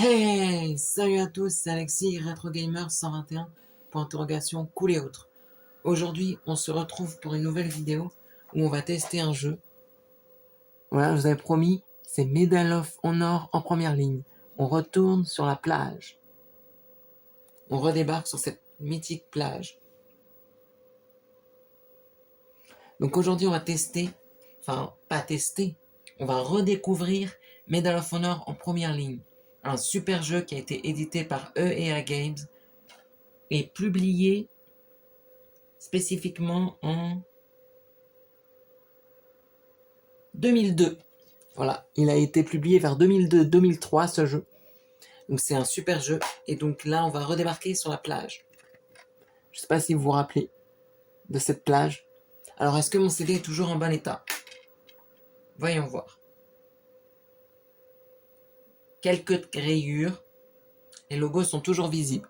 Hey! Salut à tous, c'est Alexis, RetroGamer 121, point interrogation, cool et autres. Aujourd'hui, on se retrouve pour une nouvelle vidéo où on va tester un jeu. Voilà, je vous avais promis, c'est Medal of Honor en première ligne. On retourne sur la plage. On redébarque sur cette mythique plage. Donc aujourd'hui, on va tester, enfin, pas tester, on va redécouvrir Medal of Honor en première ligne. Un super jeu qui a été édité par EA Games et publié spécifiquement en 2002. Voilà, il a été publié vers 2002-2003 ce jeu. Donc c'est un super jeu. Et donc là, on va redébarquer sur la plage. Je sais pas si vous vous rappelez de cette plage. Alors, est-ce que mon CD est toujours en bon état? Voyons voir. Quelques rayures. Les logos sont toujours visibles.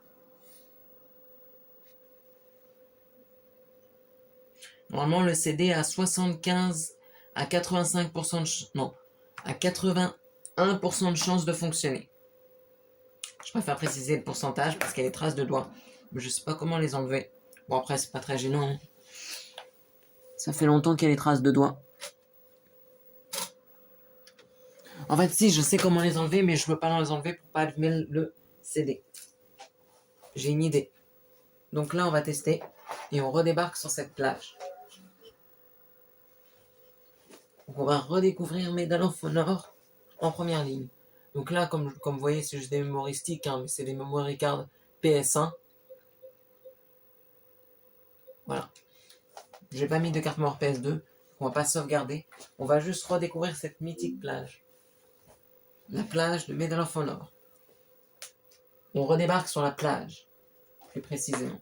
Normalement, le CD a 75 à 85% non, à 81% de chance de fonctionner. Je préfère préciser le pourcentage parce qu'il y a des traces de doigts. Mais je sais pas comment les enlever. Bon, après, c'est pas très gênant. Hein. Ça fait longtemps qu'il y a des traces de doigts. En fait, si, je sais comment les enlever, mais je peux pas les enlever pour pas allumer le CD. J'ai une idée. Donc là, on va tester. Et on redébarque sur cette plage. Donc on va redécouvrir Medal of Honor en première ligne. Donc là, comme vous voyez, c'est juste des mémoristiques, hein, mais c'est des memory cards PS1. Voilà. J'ai pas mis de carte mémoire PS2. On va pas sauvegarder. On va juste redécouvrir cette mythique plage. La plage de Medal of Honor. On redébarque sur la plage, plus précisément.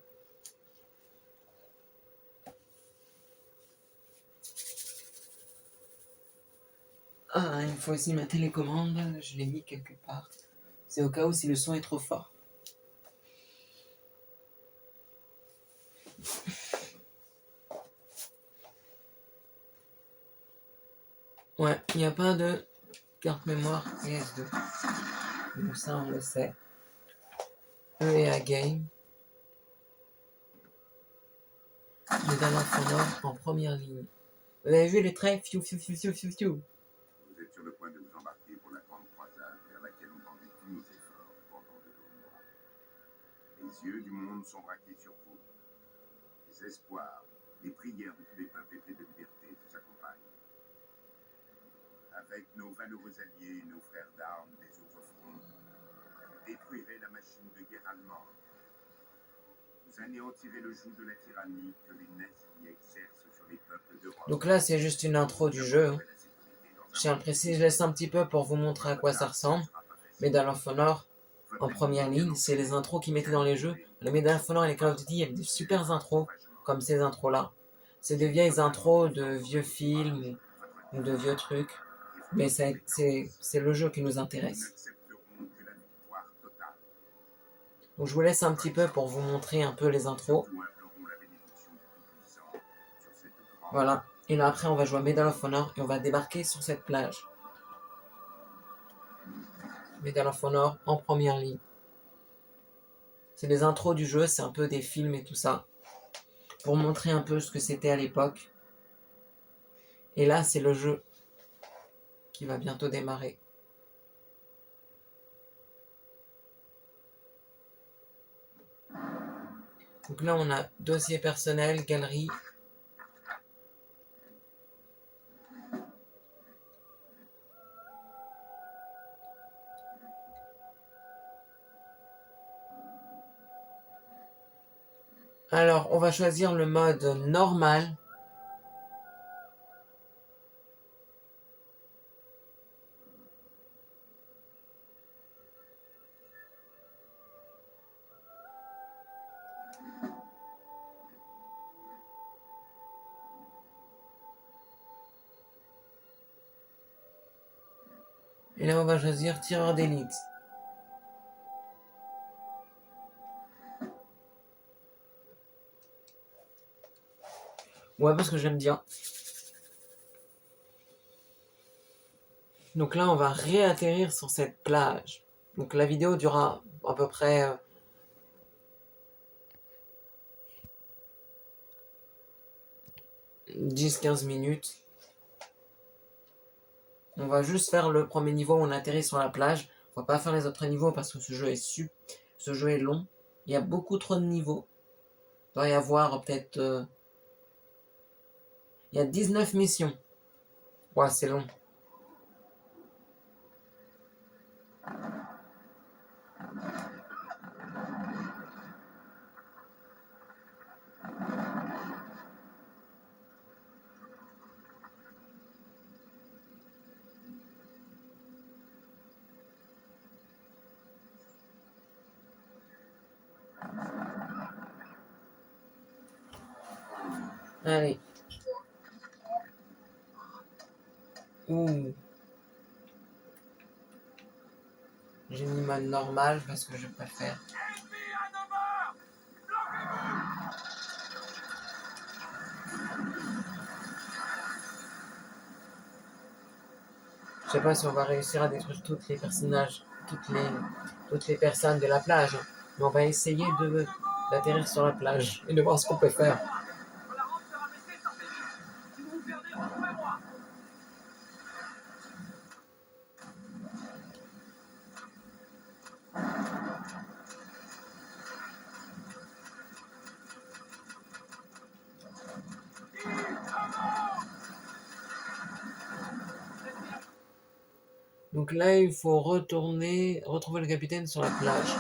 Ah, il faut aussi ma télécommande. Je l'ai mis quelque part. C'est au cas où si le son est trop fort. Ouais, il n'y a pas de carte mémoire PS2. Donc ça, on le sait. EA Game. Medal of Honor en première ligne. Vous avez vu les traits? Fiu, fiu, fiu, fiu, fiu, fiu. Vous êtes sur le point de vous embarquer pour la grande croisade vers laquelle ont tendu tous nos efforts pendant de longs mois. Les yeux du monde sont braqués sur vous. Les espoirs, les prières de tous les peuples épris de liberté vous accompagnent. Avec nos valeureux alliés et nos frères d'armes des autres fronts, vous détruirez la machine de guerre allemande. Vous anéantirez le joug de la tyrannie que les nazis exercent sur les peuples d'Europe. Donc là, c'est juste une intro du jeu. Hein. Je tiens à le préciser, je laisse un petit peu pour vous montrer à quoi ça ressemble. Medal of Honor, en première ligne, c'est les intros qu'ils mettaient dans les jeux. Le Medal of Honor et les Call of Duty, il y avait des super intros, comme ces intros-là. C'est des vieilles intros de vieux films ou de vieux trucs. Mais c'est le jeu qui nous intéresse. Donc je vous laisse un petit peu pour vous montrer un peu les intros. Voilà. Et là après on va jouer à Medal of Honor et on va débarquer sur cette plage. Medal of Honor en première ligne. C'est des intros du jeu, c'est un peu des films et tout ça. Pour montrer un peu ce que c'était à l'époque. Et là c'est le jeu qui va bientôt démarrer. Donc là on a dossier personnel, galerie. Alors on va choisir le mode normal. Et là on va choisir tireur d'élite. Ouais, parce que j'aime bien. Donc là, on va réatterrir sur cette plage. Donc la vidéo durera à peu près 10-15 minutes. On va juste faire le premier niveau où on atterrit sur la plage. On va pas faire les autres niveaux parce que ce jeu est long. Il y a beaucoup trop de niveaux. Il doit y avoir peut-être... il y a 19 missions. Ouais, c'est long. Allez. Ouh. J'ai mis mode normal parce que je préfère. Je sais pas si on va réussir à détruire toutes les personnages, toutes les personnes de la plage. Mais on va essayer d'atterrir sur la plage et de voir ce qu'on peut faire. Donc là, il faut retrouver le capitaine sur la plage.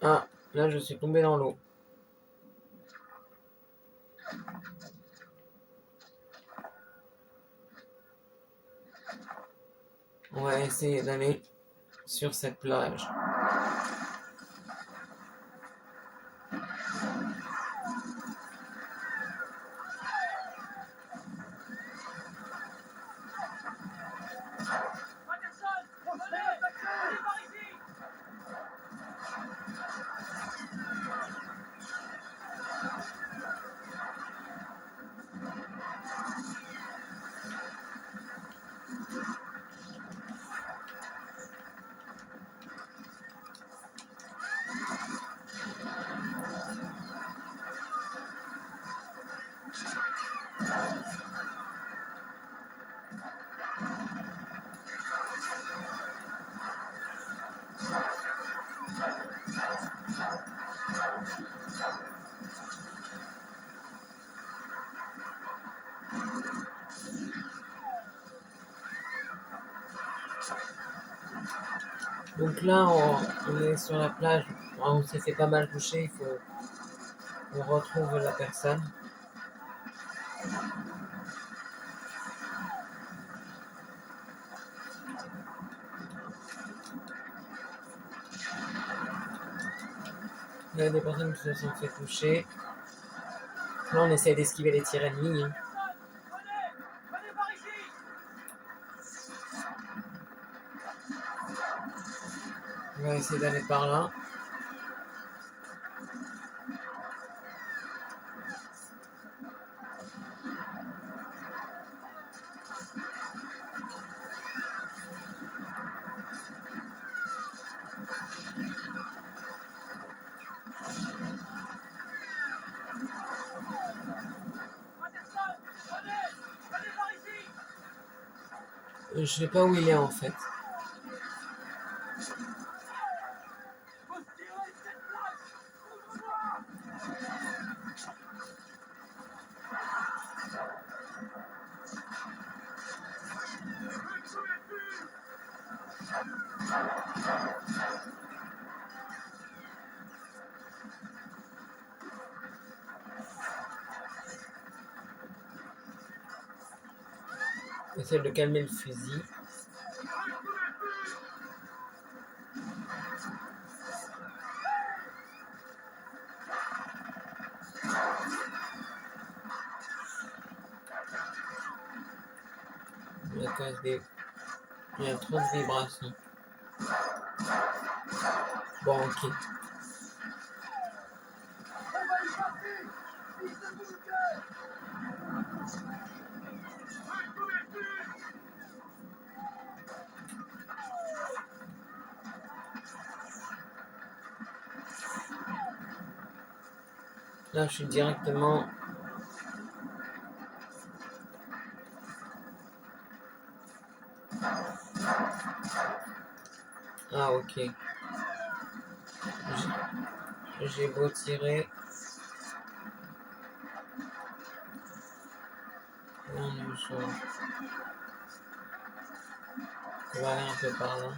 Ah, là, je suis tombé dans l'eau. On va essayer d'aller sur cette plage. Donc là, on est sur la plage. On s'est fait pas mal toucher. Il faut qu'on retrouve la personne. Il y a des personnes qui se sont fait toucher. Là, on essaie d'esquiver les tirs ennemis. On va essayer d'aller par là. Je sais pas où il est en fait. Essaye de calmer le fusil. Il y a trop de vibrations. Bon, ok. Là, je suis directement... Ah, ok. J'ai beau tirer... Non, non, je vais aller un peu par là.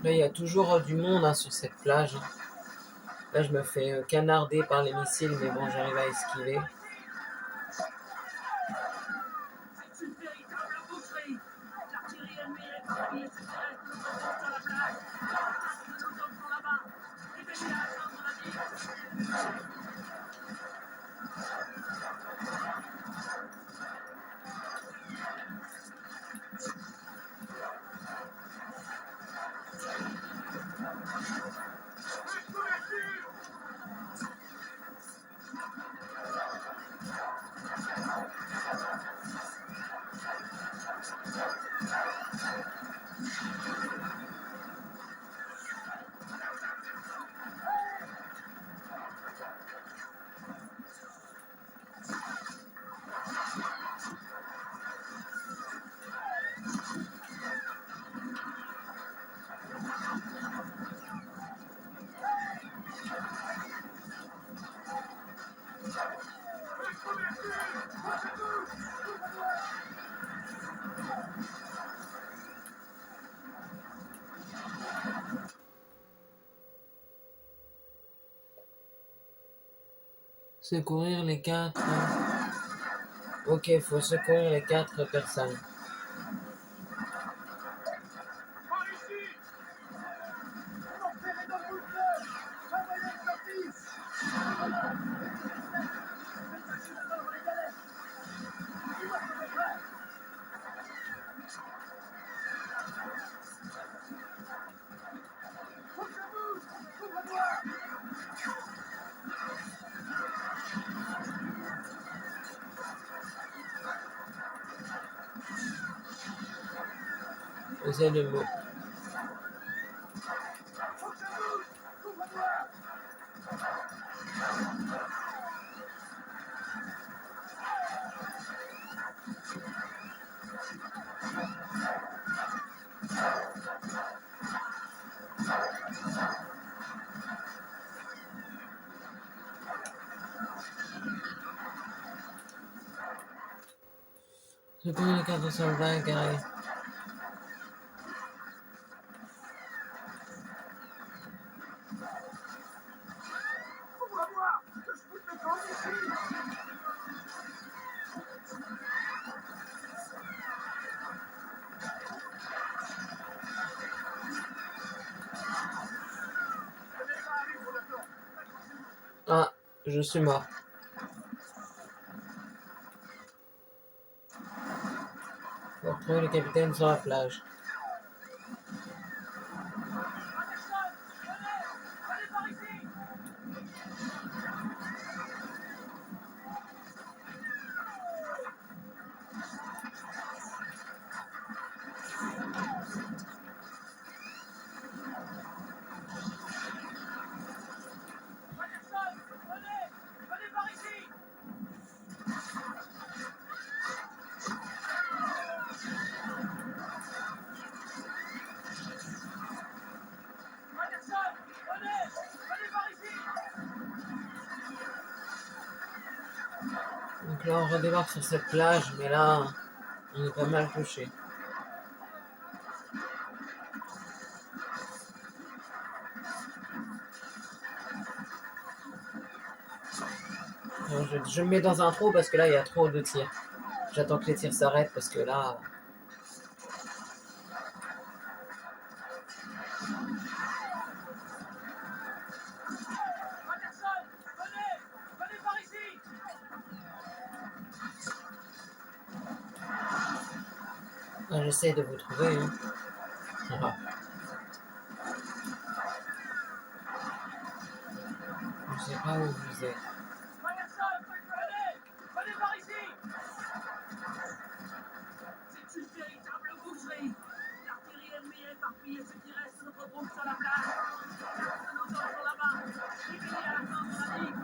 Là, il y a toujours du monde sur cette plage. Là, je me fais canarder par les missiles, mais bon, j'arrive à esquiver. Secourir les 4... Ok, faut secourir les 4 personnes. Essayez de me... Secourir les 4 soldats carrés. Ah, je suis mort. Faut retrouver le capitaine sur la plage. Donc là, on redébarque sur cette plage, mais là, on est pas mal touché. Alors, je me mets dans un trou parce que là, il y a trop de tirs. J'attends que les tirs s'arrêtent parce que là... Quand j'essaie de vous trouver, hein. Ah, je sais pas où vous êtes. Venez par ici! C'est une véritable boucherie! L'artillerie ennemie est éparpillée, ce qui reste se regroupe sur la place. Quatre de nos hommes sont là-bas. Rivez-les à la fin de la digue.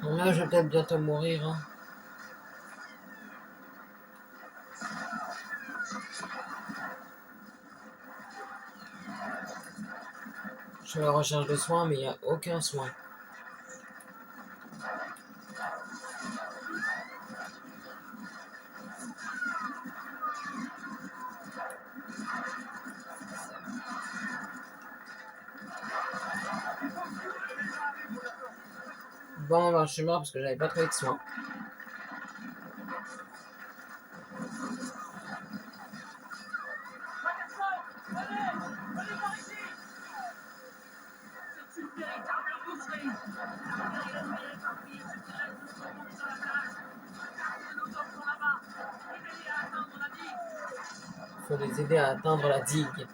Bon, là, je vais peut-être bientôt mourir, hein. Je suis à la recherche de soins, mais il n'y a aucun soin. Bon, ben, je suis mort parce que j'avais pas trouvé de soins. Venez par ici! C'est une véritable boucherie! L'artillerie ennemie est éparpillée, ce qui reste se regroupe sur la place. Quatre de nos hommes sont là-bas. Rivez-les à atteindre la digue. Faut les aider à atteindre la digue.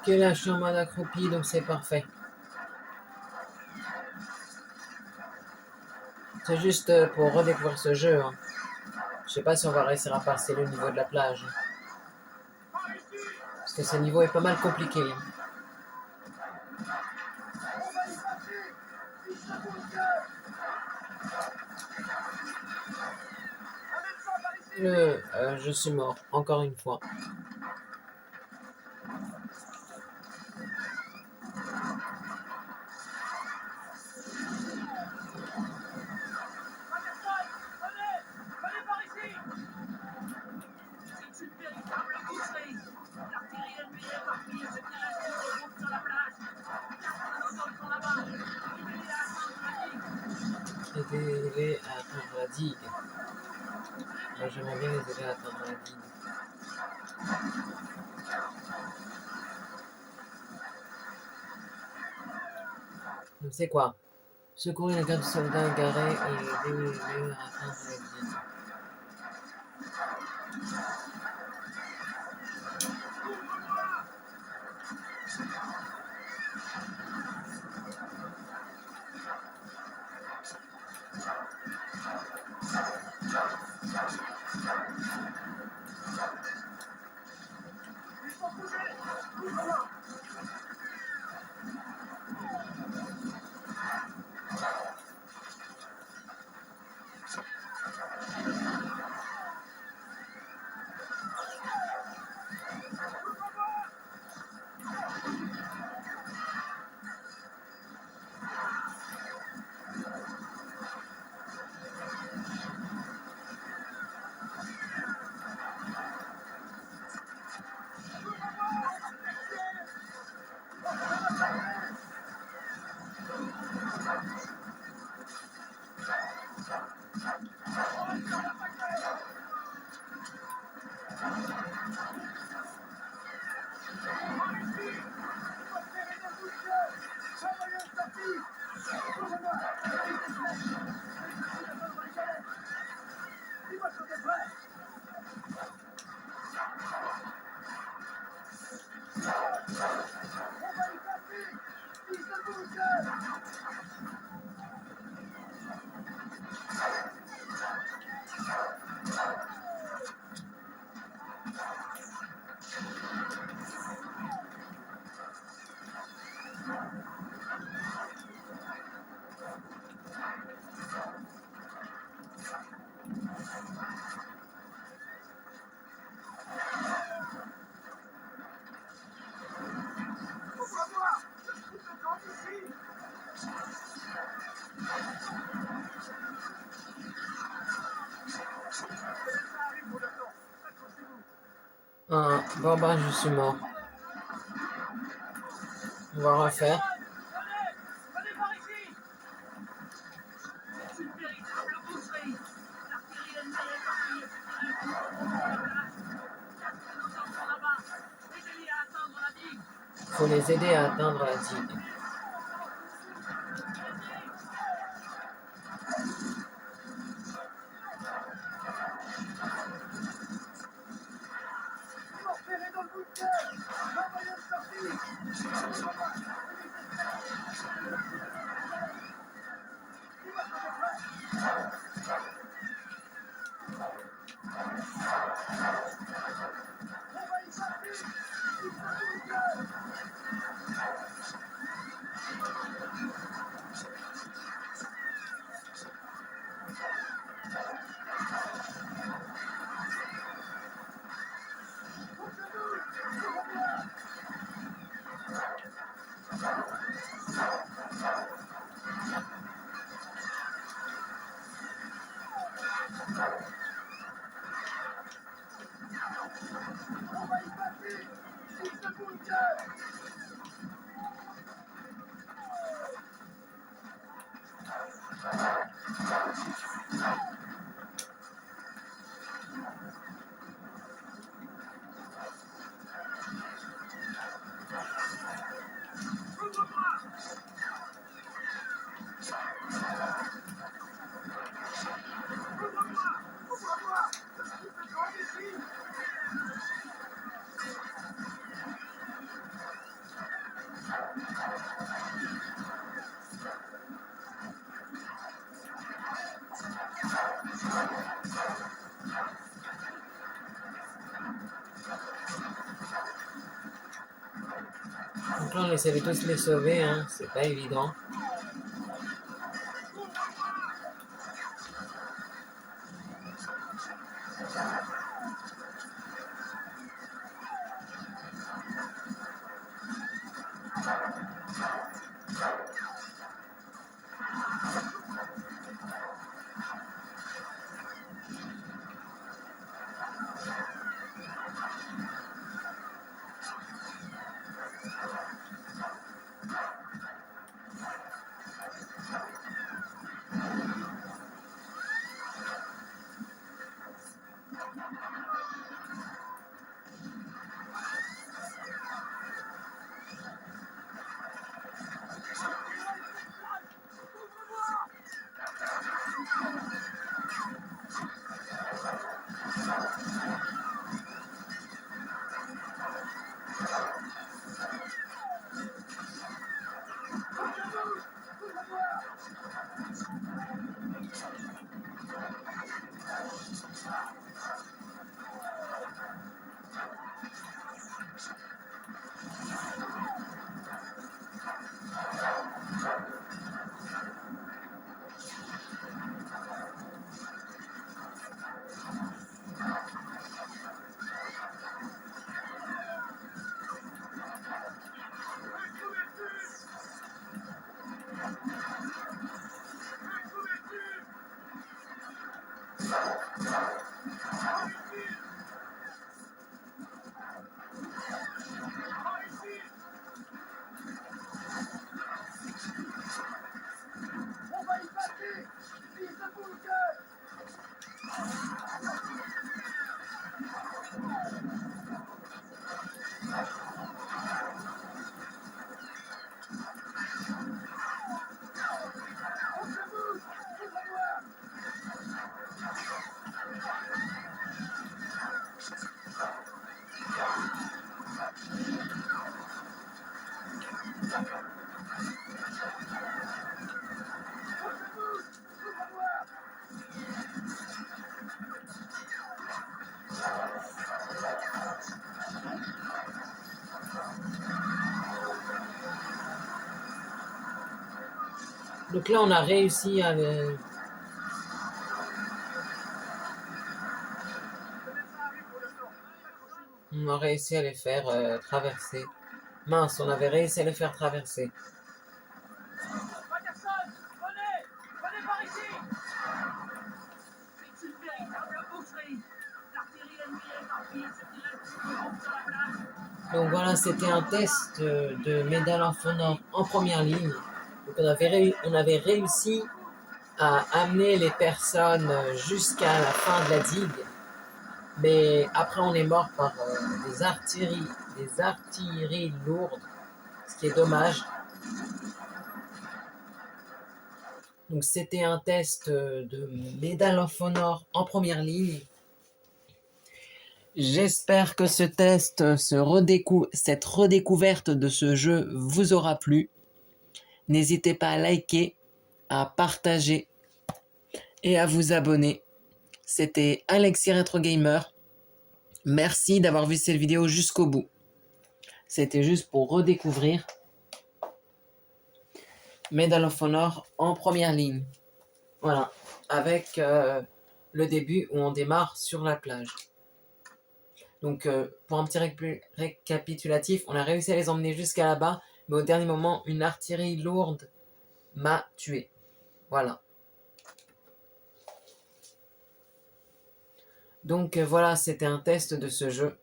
Ok, là, je suis en mode accroupi, donc c'est parfait. C'est juste pour redécouvrir ce jeu, hein. Je sais pas si on va réussir à passer le niveau de la plage. Parce que ce niveau est pas mal compliqué. Je suis mort, encore une fois. Venez par ici! C'est une véritable boucherie! L'artillerie ennemie est éparpillée, ce qui reste se regroupe sur la place. Quatre de nos hommes sont là-bas. Rivez-les à atteindre la digue. Aidez-les à atteindre la digue. Moi, j'aimerais bien les aider à atteindre la digue. Donc c'est quoi? Secourir les gardes soldats garés et aider-les à atteindre la digue. Bon ben, je suis mort. On va refaire. Venez par ici! C'est une véritable boucherie! L'artillerie ennemie est éparpillée, ce qui reste nous remonte sur la place. Cachez nos enfants là-bas! Aidez-les à atteindre la digue! Faut les aider à atteindre la digue. Enferrez dans le bunker! Un moyen de sortie! On va y sortir! Il faut le bunker! On va y passer! Il se bunker! Donc là, on essaie de tous les sauver, hein. C'est pas évident. On va y passer! Il se bunker! On se bouge! Tout va voir! On se bouge! Tout va voir! Donc là, on a réussi à le... On a réussi à les faire traverser. Mince, on avait réussi à les faire traverser. Patterson, venez! Venez par ici! C'est une véritable boucherie! L'artillerie ennemie est éparpillée, ce qui reste nous remonte sur la place. Donc voilà, c'était un test de Medal of Honor en première ligne. Donc on avait réussi à amener les personnes jusqu'à la fin de la digue. Mais après, on est mort par des artilleries lourdes, ce qui est dommage. Donc c'était un test de Medal of Honor en première ligne. J'espère que ce test, cette redécouverte de ce jeu vous aura plu. N'hésitez pas à liker, à partager et à vous abonner. C'était Alexis Retro Gamer. Merci d'avoir vu cette vidéo jusqu'au bout. C'était juste pour redécouvrir Medal of Honor en première ligne. Voilà, avec le début où on démarre sur la plage. Donc, pour un petit récapitulatif, on a réussi à les emmener jusqu'à là-bas, mais au dernier moment, une artillerie lourde m'a tué. Voilà. Donc, voilà, c'était un test de ce jeu.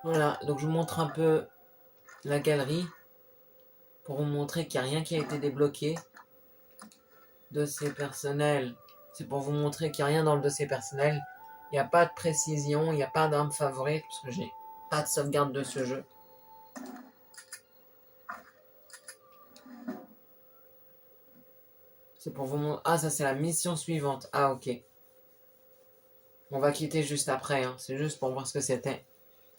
Voilà, donc je vous montre un peu la galerie pour vous montrer qu'il n'y a rien qui a été débloqué. Dossier personnel, c'est pour vous montrer qu'il n'y a rien dans le dossier personnel. Il n'y a pas de précision, il n'y a pas d'arme favorite, parce que j'ai pas de sauvegarde de ce jeu. C'est pour vous montrer... Ah, ça c'est la mission suivante. Ah, ok. On va quitter juste après, hein. C'est juste pour voir ce que c'était.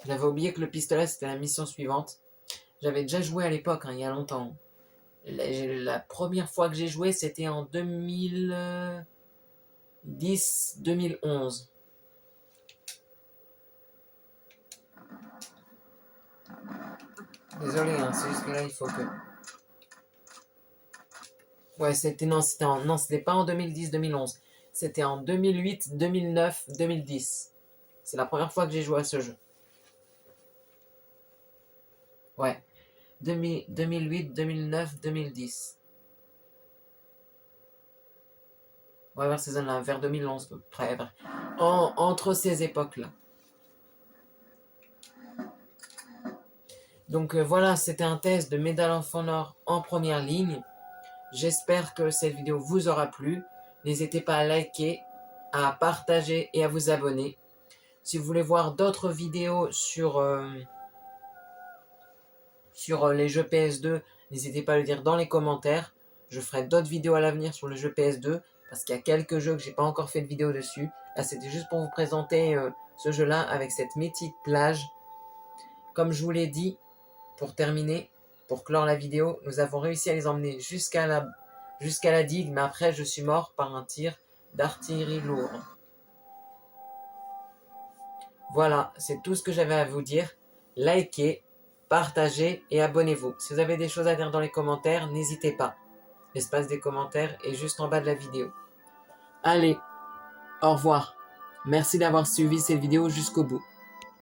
J'avais oublié que le pistolet c'était la mission suivante. J'avais déjà joué à l'époque, hein, il y a longtemps. La première fois que j'ai joué, c'était en 2010-2011. Désolé, hein, c'est juste que là, il faut que... Ouais, c'était pas en 2010-2011. C'était en 2008, 2009, 2010. C'est la première fois que j'ai joué à ce jeu. Ouais. 2008, 2009, 2010. Ouais, vers ces zones-là, vers 2011, à peu près. Entre ces époques-là. Donc voilà, c'était un test de Medal of Honor en première ligne. J'espère que cette vidéo vous aura plu. N'hésitez pas à liker, à partager et à vous abonner. Si vous voulez voir d'autres vidéos sur les jeux PS2, n'hésitez pas à le dire dans les commentaires. Je ferai d'autres vidéos à l'avenir sur le jeu PS2 parce qu'il y a quelques jeux que j'ai pas encore fait de vidéo dessus. Là, c'était juste pour vous présenter ce jeu-là avec cette mythique plage. Comme je vous l'ai dit, pour terminer, pour clore la vidéo, nous avons réussi à les emmener jusqu'à la digue, mais après je suis mort par un tir d'artillerie lourde. Voilà, c'est tout ce que j'avais à vous dire. Likez, partagez et abonnez-vous. Si vous avez des choses à dire dans les commentaires, n'hésitez pas. L'espace des commentaires est juste en bas de la vidéo. Allez, au revoir. Merci d'avoir suivi cette vidéo jusqu'au bout.